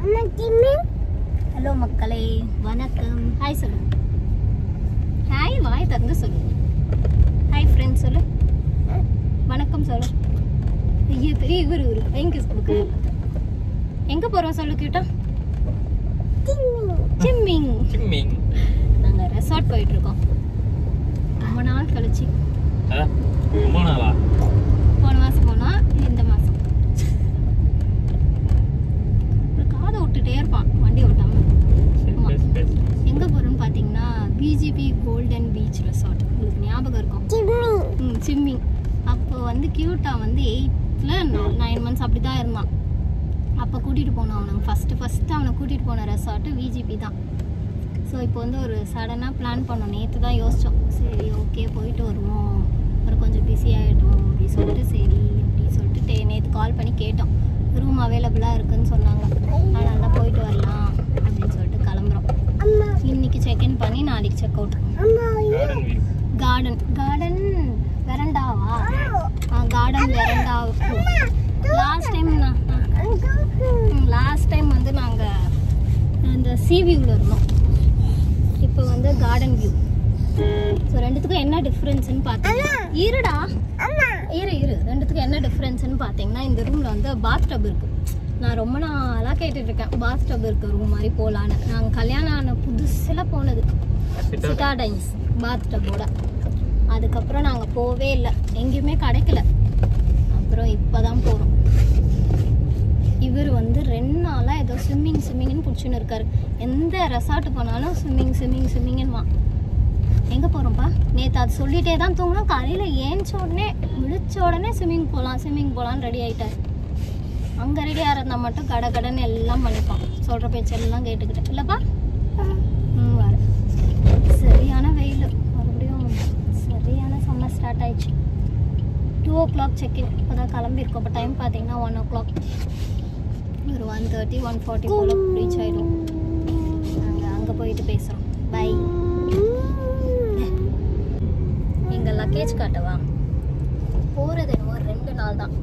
Hello மக்களே, வணக்கம். Hi சொல்லு. ஹாய் வாய் திறந்து சொல்லு. ஹாய் ஃப்ரெண்ட்ஸ் சொல்லு. வணக்கம் சொல்லு. ஐயோ பெரிய இவர் எங்க கொடுக்கு எங்க போறோம் சொல்லு கிட்ட. சிம்மிங் சிம்மிங். நாங்க ரெசார்ட் போயிட்டு இருக்கோம். ரொம்ப நாள் கழிச்சு. ரொம்ப நாளா? போன மாசம் போனா இந்த மாசம். காதை விட்டுட்டே இருப்பான் வண்டி ஓட்டாம. எங்க போறோம்னு பாத்தீங்கன்னா பிஜிபி கோல்டன் பீச் ரெசார்ட். உங்களுக்கு ஞாபகம் இருக்கும்? சிம்மிங். அப்போ வந்து கியூட்டா வந்து 8th 9 months அப்படிதான் இருந்தான். அப்போ கூட்டிகிட்டு போனோம் அவனுக்கு. ஃபஸ்ட்டு அவனை கூட்டிகிட்டு போன ரெசார்ட்டு விஜிபி தான். ஸோ இப்போ வந்து ஒரு சடனாக பிளான் பண்ணோம். நேற்று தான் யோசித்தோம், சரி ஓகே போயிட்டு வருவோம், ஒரு கொஞ்சம் பிஸி ஆகிட்டோம் அப்படி சொல்லிட்டு, சரி அப்படின்னு சொல்லிட்டு நேற்று கால் பண்ணி கேட்டோம். ரூம் அவைலபிளாக இருக்குதுன்னு சொன்னாங்க. அதனால தான் போயிட்டு வரலாம் அப்படின்னு சொல்லிட்டு கிளம்புறோம். இன்னைக்கு செக்இன் பண்ணி நாளைக்கு செக் அவுட். கார்டன் வெரண்டாவா? Garden veranda. லாஸ்ட் டைம் வந்து நாங்கள் இந்த சி வியூவில் இருந்தோம். இப்போ வந்து கார்டன் வியூ. ஸோ ரெண்டுத்துக்கும் என்ன டிஃப்ரென்ஸ்னு பார்த்தீங்கன்னா, ரெண்டுத்துக்கும் என்ன டிஃப்ரென்ஸ்னு பார்த்தீங்கன்னா, இந்த ரூமில் வந்து பாத் டப் இருக்குது. நான் ரொம்ப நாளாக கேட்டுட்ருக்கேன், பாத் டப் இருக்க ரூம் மாதிரி போகலான்னு. நாங்கள் கல்யாணம் ஆன புதுசில் போனது சிட்டாடைன்ஸ் பாத் டப்போட. அதுக்கப்புறம் நாங்கள் போகவே இல்லை, எங்கேயுமே கிடைக்கல. அப்புறம் இப்போ தான் போகிறோம். இவர் வந்து 2 நாளாக ஏதோ ஸ்விம்மிங்னு பிடிச்சின்னு இருக்காரு. எந்த ரெசார்ட்டு போனாலும் ஸ்விம்மிங்னு. எங்கே போகிறோம்ப்பா? நேற்று அது சொல்லிகிட்டே தான் தூங்கணும். காலையில் ஏஞ்ச உடனே விழிச்ச உடனே ஸ்விம்மிங் போகலான்னு ரெடி ஆகிட்டார். அங்கே ரெடியாக இருந்தால் மட்டும் கடன்னு எல்லாம் பண்ணிப்பான். சொல்கிற பேச்செல்லாம் கேட்டுக்கிட்டேன் இல்லைப்பா? வர சரியான வெயில், மறுபடியும் சரியான சம்மர் ஸ்டார்ட் ஆயிடுச்சு. 2 o'clock செக்இன். இப்போ தான் கிளம்பியிருக்கோம். இப்போ டைம் பார்த்தீங்கன்னா 1 o'clock. ஒரு 1:30 1:40 போல் ரீச் ஆகிடும். நாங்கள் அங்கே போயிட்டு பேசுகிறோம். பை. எங்கள் லக்கேஜ் காட்டவா? போகிறது என்னவோ 2 நாள் தான்.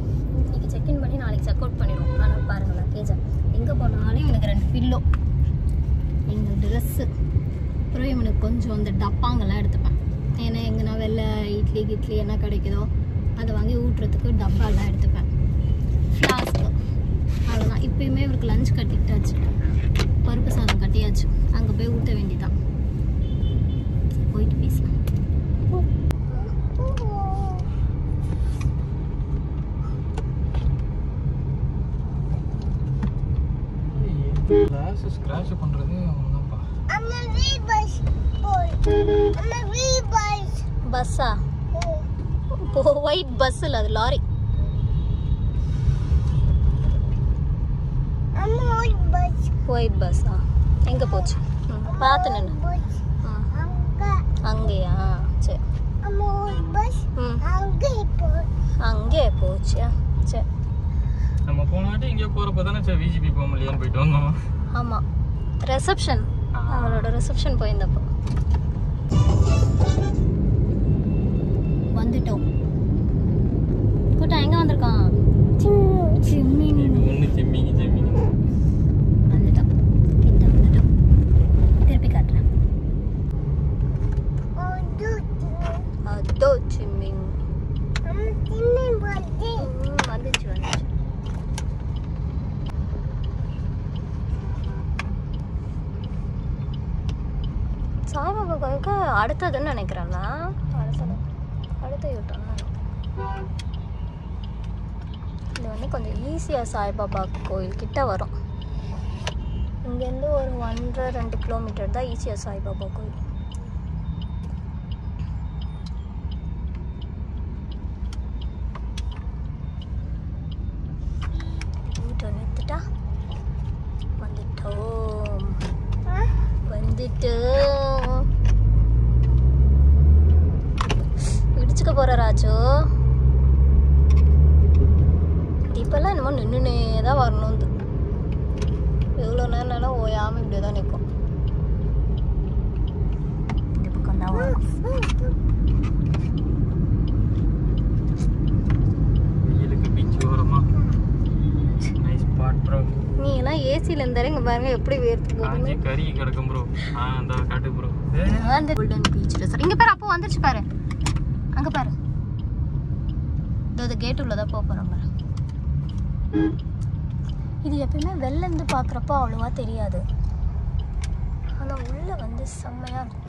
இன்றைக்கி செக்இன் பண்ணி நாளைக்கு செக் அவுட் பண்ணிடுவோம். ஆனால் பாருங்கள் லக்கேஜை எங்கே போனாலும் எனக்கு 2 பில்லோ, எங்கள் ட்ரெஸ்ஸு, அப்புறம் இவனுக்கு கொஞ்சம் அந்த டப்பாங்கெல்லாம் எடுத்துப்பேன். ஏன்னா எங்கன்னா வெளில இட்லி என்ன கிடைக்குதோ அதை வாங்கி ஊட்டுறதுக்கு டப்பாலாம் எடுத்துப்பேன். ஃப்ளாஸ்க்கு அவ்வளோதான். இப்போயுமே இவருக்கு லஞ்ச் கட்டிட்டாச்சு, பருப்பு சாதம் கட்டியாச்சு. அங்கே போய் ஊற்ற வேண்டியதான். போயிட்டு பேசலாம். ஸ்கிராட்ச் பண்றது அவன்தான்ப்பா. பஸ்ஸா? ஒயிட் பஸ் இல்லை, அது லாரி. ஒயிட் பஸ்ஸா? எங்கே போச்சு? பார்த்து நின்று. அங்கேயா? சரி, அங்கே போச்சு. சரி, நம்ம போனாட்டி இங்கே போகிறப்ப தானே சரி விஜிபி போக முடியாதுன்னு போயிட்டு வந்தோம். ஆமாம், ரிசப்ஷன், அவளோட ரிசப்ஷன் போயிருந்தப்போ வந்துட்டோம். கூட்டம் எங்கே வந்திருக்கான்? சிம்மிங் வந்துட்டோம். கிட்ட வந்துட்டோம். திருப்பி காட்டுறேன். அதோ சிம்மிங் வந்துச்சு. சாய்பாபா கோயிலுக்கு அடுத்ததுன்னு நினைக்கிறேன்ல. அடுத்த யூட்டோன்னு நினைக்கிறேன். இது வந்து கொஞ்சம் ஈஸியாக சாய்பாபா கோயில் கிட்ட வரும். இங்கேருந்து ஒரு 1.5-2 கிலோமீட்டர் தான் ஈஸியாக சாய்பாபா கோயில். யூட்டோன் எடுத்துட்டா வந்துட்டோம். இடிச்சுக்க போகிற ராஜு. இப்போல்லாம் என்னமோ நின்றுனே தான் வரணும். எவ்வளோ நேரம்னாலும் ஓயாமல் இப்படியே தான் நிற்கும். இந்த பக்கம் தான் வெயிலுக்கு பீச் ஓரமா நைஸ் ஸ்பாட். Hot bro. நீ எல்லாம் ஏசில இருந்தாரு இங்க பாருங்க எப்படி வேர்த்து போகுது. கறி கிடக்கும் ப்ரோ. அந்த காட்டு ப்ரோ. அந்த கோல்டன் பீச் ரெசார்ட் இங்க பாரு. அப்போ வந்துருச்சு பாரு. அங்க பாரு. இந்த கேட் உள்ளதா போறோம் பாரு. இது எப்பவுமே வெளில இருந்து பாக்குறப்போ அவ்வளவா தெரியாது. ஆனா உள்ள வந்து செம்மையா இருக்கும்.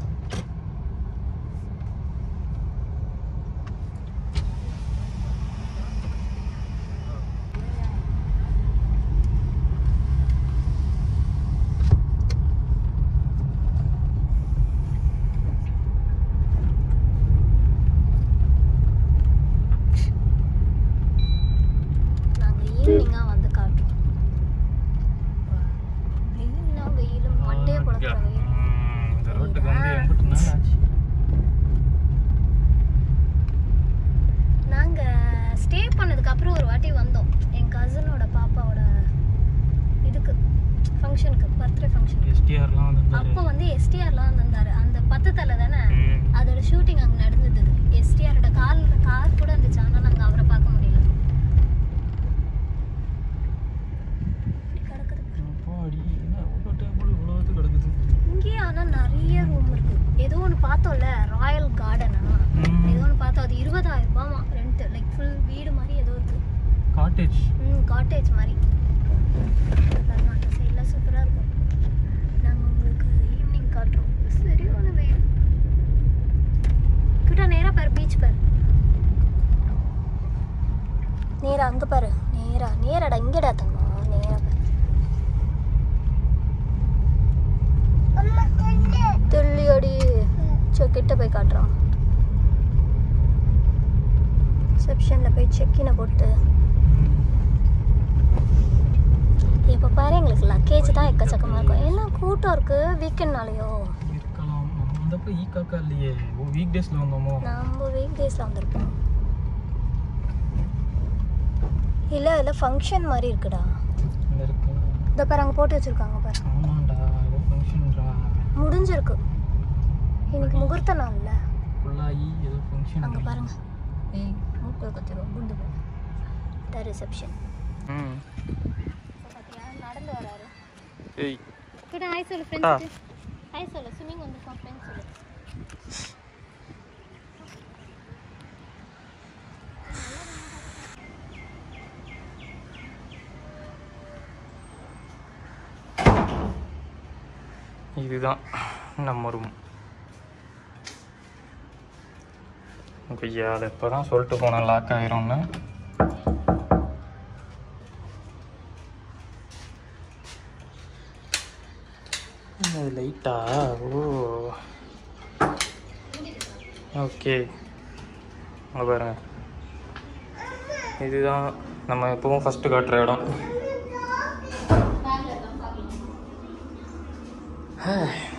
அப்போ வந்து எஸ்டிஆர்லாம் வந்தாரு. அந்த 10 தலை தானே அதோட ஷூட்டிங் அங்கே நடந்தது. எஸ்டிஆரோட கார் கூட இருந்துச்சு. ஆனால் நாங்கள் அவரை பார்க்க முடியல. இங்கேயே ஆனால் நிறைய ரூம் இருக்கு. ஏதோ ஒன்று பார்த்தோம்ல, ராயல் கார்டனா ஏதோ ஒன்று பார்த்தோம். அது 20,000 ரூபாமா ரெண்ட். லைக் ஃபுல் வீடு மாதிரி ஏதோ இருக்கு. காட்டேஜ். காட்டேஜ் மாதிரி. சைட்லாம் சூப்பராக இருக்கும். நாங்கள் உங்களுக்கு ஈவினிங் காட்டுறோம். சரியான வெயில். கிட்ட நேராக பாரு, பீச் பாரு. நேரா அங்கே பாரு. நேராடா இங்கேடா தங்கம். நேராக பாரு. துள்ளியோடி கிட்ட போய் காட்டுறோம். ரிசப்ஷனில் போய் செக்கினை போட்டு இப்போ பாரு எங்களுக்கு லக்கேஜ் தான் எக்கச்சக்கமாக இருக்கும். எல்லாம் கூட்டம் இருக்கு. வீக்கெண்ட்னாலையோ இருக்கலாம். நம்ம போய் ஈக்காக்கா இல்லையே. வீக் டேஸ்ல வந்தோமோ? நம்ம வீக் டேஸ்ல வந்திருக்கோம். இல்லை ஃபங்க்ஷன் மாதிரி இருக்குடா. இந்த பாரு அங்கே போட்டு வச்சிருக்காங்க பாரு. ஆமாண்டா, ஏதோ ஃபங்க்ஷன்டா. முடிஞ்சிருக்கு. இன்னைக்கு முகூர்த்த நாள்ல. புள்ளாயி ஏதோ ஃபங்க்ஷன். அங்கே பாருங்க. மூக்கு கத்திரும் குண்டு போய். த ரிசப்ஷன். பாத்தியா நடந்து வராரு. ஏய் கிட்ட ஹாய் சொல்லு ஃப்ரெண்ட்ஸ். ஹாய் சொல்லு. ஸ்விமிங் வந்திருக்கோம் ஃப்ரெண்ட்ஸ் சொல்லு. இதுதான் நம்ம ரூம். ஐயா அதை இப்போ தான் சொல்லிட்டு போனேன் லாக் ஆகிரும்னு. அது லைட்டா? ஓ ஓகே. அங்கே பாருங்க. இதுதான் நம்ம எப்பவும் ஃபஸ்ட்டு காட்டுற இடம்.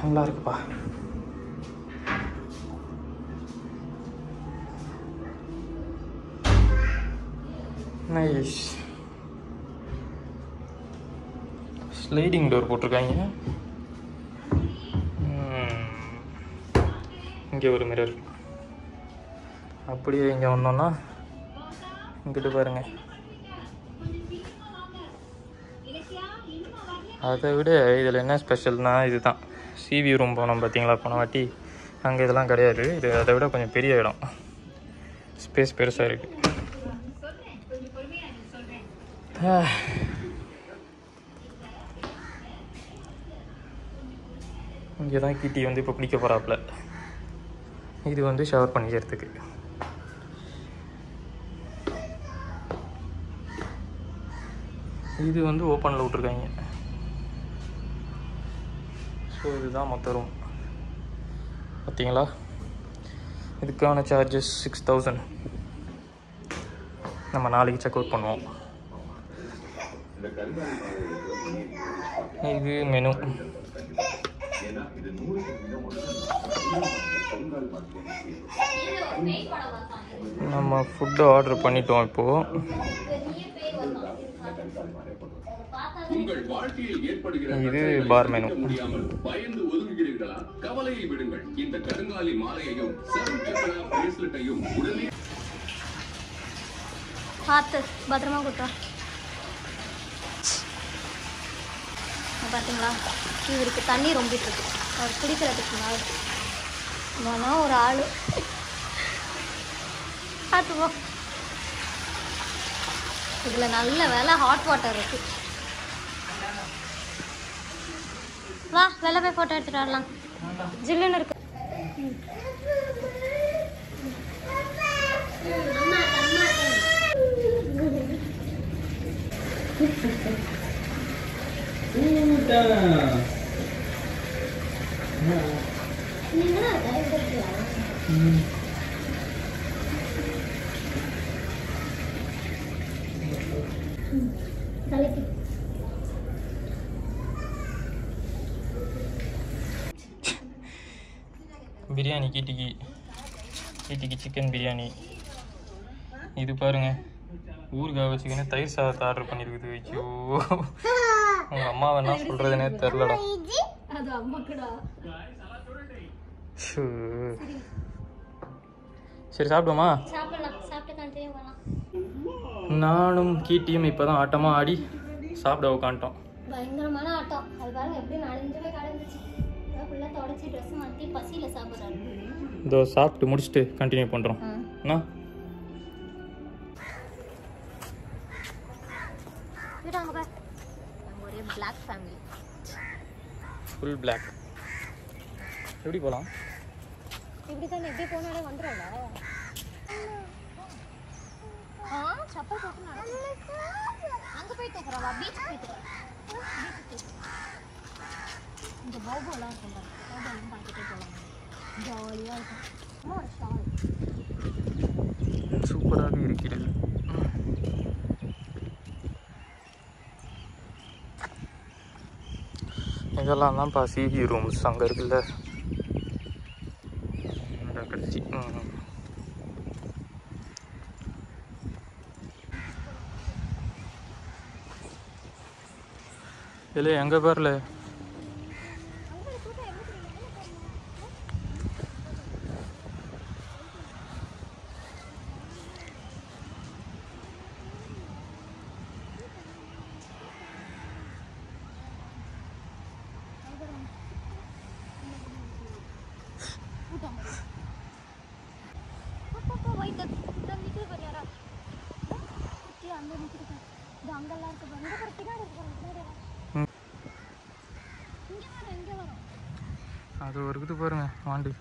நல்லா இருக்குப்பா. நைஸ். ஸ்லைடிங் டோர் போட்டிருக்காங்க. இங்கே ஒரு மிரர். அப்படியே இங்கே வந்தோன்னா இங்கிட்டு பாருங்க. அதை விட இதில் என்ன ஸ்பெஷல்னால் இதுதான் சிவி ரூம் போனோம் பார்த்தீங்களா போன வாட்டி. அங்கே இதெல்லாம் கிடையாது. இது அதை விட கொஞ்சம் பெரிய இடம். ஸ்பேஸ் பெருசாக இருக்குது. இங்கே தான் கிட்டி வந்து இப்போ பிடிக்க போகிறாப்புல. இது வந்து ஷவர் பண்ணிக்கிறதுக்கு. இது வந்து ஓப்பனில் விட்ருக்காங்க. ஸோ இதுதான் மொத்த ரூம் பார்த்தீங்களா. இதுக்கான சார்ஜஸ் 6000. நம்ம நாளைக்கு செக் அவுட் பண்ணுவோம். இது மெனு. நம்ம ஃபுட்டு ஆர்டர் பண்ணிட்டோம். இப்போது இது பார் மெனு. பார்த்து பத்திரமா கொடுத்தா. பார்த்தீங்களா, இவருக்கு தண்ணி ரொம்பிட்டு இருக்கு. அவர் குடிக்கிறதுக்கு நாள் வேணா ஒரு ஆள் பார்த்துப்போம். இதில் நல்ல வேலை ஹாட் வாட்டர் இருக்கு. வா வெளில போய் ஃபோட்டோ எடுத்துகிட்டு வரலாம். ஜில்லுன்னு இருக்கு. பிரியாணி கீட்டிக்கு சிக்கன் பிரியாணி. இது பாருங்க, ஊறுகாய் வச்சுக்கின்னு தயிர் சாதத்தை ஆர்டர் பண்ணியிருக்குது. ஐயோ, உங்கள் அம்மாவை என்ன சொல்கிறதுனே தெரிலடா. சரி சாப்பிடுவோமா? நானும் கீட்டியும் இப்போ தான் ஆட்டமாக ஆடி சாப்பிட உட்காந்துட்டோம். பயங்கரமான ஆட்டம். அது பாருங்க எப்படி நனைஞ்சவே கடந்துச்சு. ஃபுல்லாக தொடச்சி ட்ரெஸ் மாற்றி பசியில் சாப்பிட்றாரு. இதோ சாப்பிட்டு முடிச்சுட்டு கண்டினியூ பண்ணுறோம். என்ன ஒரே பிளாக் ஃபேமிலி, ஃபுல் பிளாக். எப்படி போகலாம்? இப்படி தானே, எப்படி போனாலே வந்துடும்ல. சப்பல் போட்டு அங்கே போயிட்டு இருக்கிறவா பீச் போயிட்டு இந்த பாபுலாம் இருக்கும். பாபுலாம் பார்த்துட்டே போகலாம், ஜாலியாக இருக்கும். ஒரு ஷால் சூப்பராக இருக்கிறது. இதெல்லாம் தான்ப்பா சிவி ரூம்ஸ் அங்கே இருக்குல்ல. கடைசி இல்லை எங்கே பேரில் அது ஒரு இது பாருங்க வாண்டி.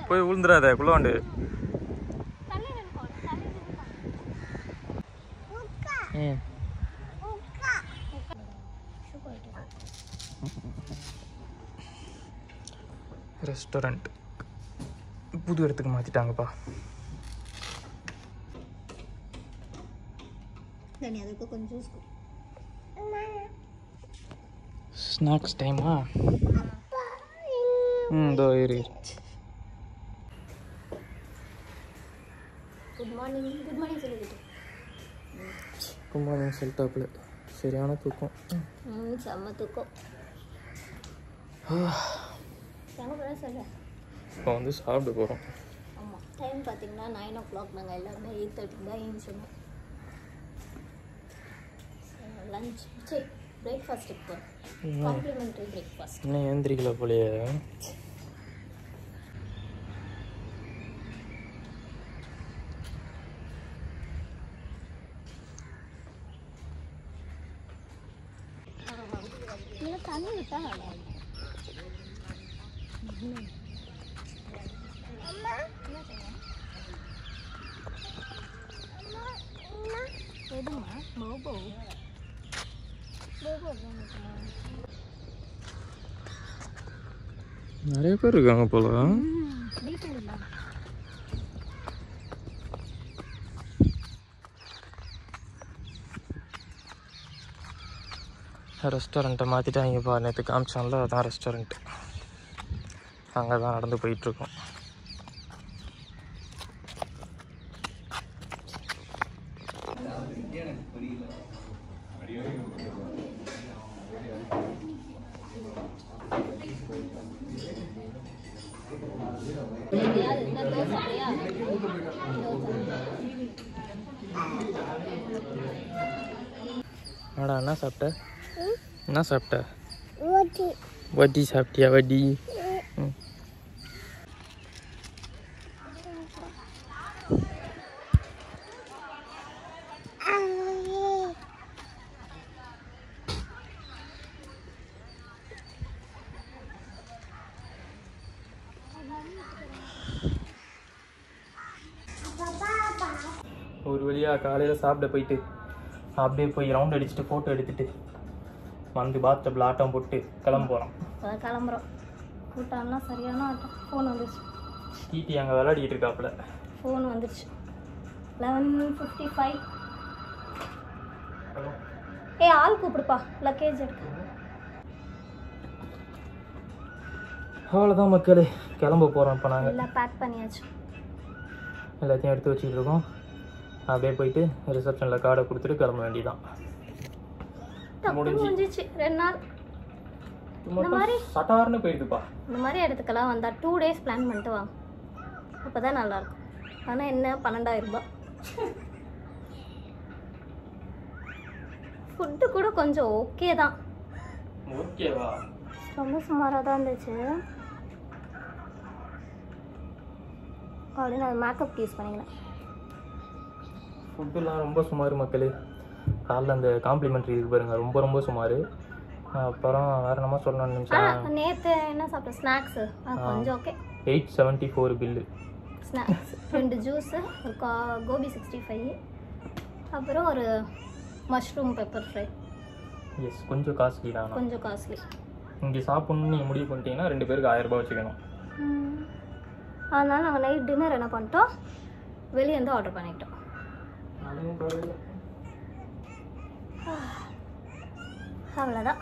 போய் விழுந்துடாத குள்ளவாண்டு. ரெஸ்டாரண்ட் புது இடத்துக்கு மாற்றிட்டாங்கப்பா. ஸ்நாக்ஸ் டைமா? இதோ ஏறி. குட் மார்னிங் குட் மார்னிங் சொல்லிக்கிட்டு குட் மார்னிங் சொல்லிட்டாப்புல. சரியான தூக்கம். செம்ம தூக்கம். சொல்லு. இப்போ வந்து சாப்பிட போகிறோம். ஆமாம், டைம் பார்த்தீங்கன்னா 9 o'clock. நாங்கள் எல்லாருமே 8:30 தான் ஏஞ்சினோம். லஞ்ச் சரி பிரேக்ஃபாஸ்ட்டுக்கு போகிறோம். Complimentary breakfast. இன்னும் ஏந்திரிக்கல போலையே. தண்ணி விட்டா நல்லா எதுமா போபோ போபோ நிறைய பேர் இருக்காங்க போல. ரெஸ்டாரண்ட்டை மாற்றிட்டாங்க பா. நேற்று காமிச்சான்ல, அதான் ரெஸ்டாரண்ட்டு. அங்கே தான் நடந்து போயிட்டுருக்கோம். ஆடா என்ன சாப்பிட்ட? என்ன சாப்பிட்ட? வட்டி சாப்பிட்டியா? வட்டி ஒரு வழியாக காலையில் சாப்பிட போயிட்டு அப்படியே போய் ரவுண்ட் அடிச்சுட்டு ஃபோட்டோ எடுத்துட்டு வந்து பாத்டப்பில் ஆட்டம் போட்டு கிளம்ப போகிறோம். அதான் கிளம்புறோம். கூட்டம்லாம் சரியான ஆட்டம். ஃபோன் வந்துருச்சு. டிடி அங்கே விளையாடிட்டு இருக்காப்புல. ஃபோன் வந்துருச்சு. 11:55. ஆள் கூப்பிடுப்பா, லக்கேஜ் எடுக்க. அவ்வளோதான் மக்களே, கிளம்ப போகிறோம். இப்போ நாங்கள் எல்லாம் பேக் பண்ணியாச்சு. எல்லாத்தையும் எடுத்து வச்சுட்டு இருக்கோம். அப்படியே போயிட்டு ரிசப்ஷனில் கார்டை கொடுத்துட்டு கிளம்ப வேண்டியதான். முடிஞ்சிச்சு 2 நாள். இந்த மாதிரி சட்டார்னு போயிடுதுப்பா. இந்த மாதிரி இடத்துக்கெல்லாம் வந்தால் 2 days பிளான் பண்ணிட்டு வாங்க. அப்போ தான் நல்லாயிருக்கும். ஆனால் என்ன 12,000 ரூபாய். ஃபுட்டு கூட கொஞ்சம் ஓகே தான். ஓகேவா? ரொம்ப சுமாராக தான் இருந்துச்சு. அப்படின்னு நான் மேக்கப் யூஸ் பண்ணிக்கிறேன். ஃபுட்டுலாம் ரொம்ப சுமார் மக்களே. காலைல அந்த காம்ப்ளிமெண்ட்ரி இருக்கு பாருங்க, ரொம்ப ரொம்ப சுமார். அப்புறம் வேறு என்னமா சொல்லணும்னு நினச்சேன். நேற்று என்ன சாப்பிட்டேன்? ஸ்நாக்ஸு கொஞ்சம் ஓகே. 874 பில்லு. ஸ்நாக்ஸ் 2 ஜூஸு, ஒரு கோபி 65, அப்புறம் ஒரு மஷ்ரூம் பெப்பர் ஃப்ரை. எஸ், கொஞ்சம் காஸ்ட்லி தான். கொஞ்சம் காஸ்ட்லி. இங்கே சாப்பிட்ணுன்னு நீங்கள் முடிவு பண்ணிட்டீங்கன்னா 2 பேருக்கு 1000 ரூபாய் வச்சுக்கணும். அதனால நாங்கள் நைட் டின்னர் என்ன பண்ணிட்டோம், வெளியே இருந்து ஆர்டர் பண்ணிட்டோம். அவ்வளோதான்,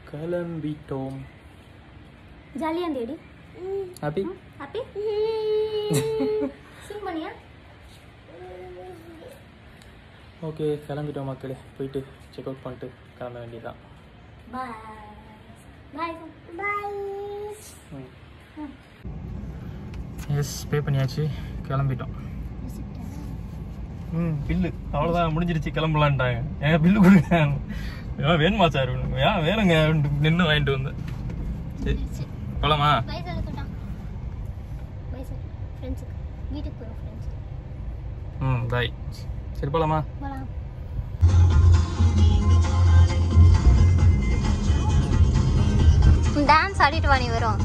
கிளம்பிட்டோம். ஜாலியாக இருந்தேடி. ஹாப்பி ஹாப்பி சிங் பண்ணியா? ஓகே, கிளம்பிட்டோம் மக்களே. போயிட்டு செக் அவுட் பண்ணிட்டு கிளம்ப வேண்டியதுதான். பாய் பாய் பாய். எஸ், பே பண்ணியாச்சு, கிளம்பிட்டோம். பில்லு அவ்வளோதான், முடிஞ்சிருச்சு, கிளம்பலான்ட்டாங்க. ஏன் பில்லு கொடுங்க, ஏன் வேணுமா சார்? ஏன் வேணுங்க, நின்று வாங்கிட்டு வந்தேன். சரி போலாமா? பாய் சொல்லட்டா? பாய் சார், ஃப்ரெண்ட்ஸுக்கு வீட்டுக்கு போகிறோம். Friends bye. சரி போலாமா? போகலாம். டான்ஸ் ஆடிட்டு வா, நீ வரும்.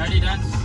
ஆடி டான்ஸ்.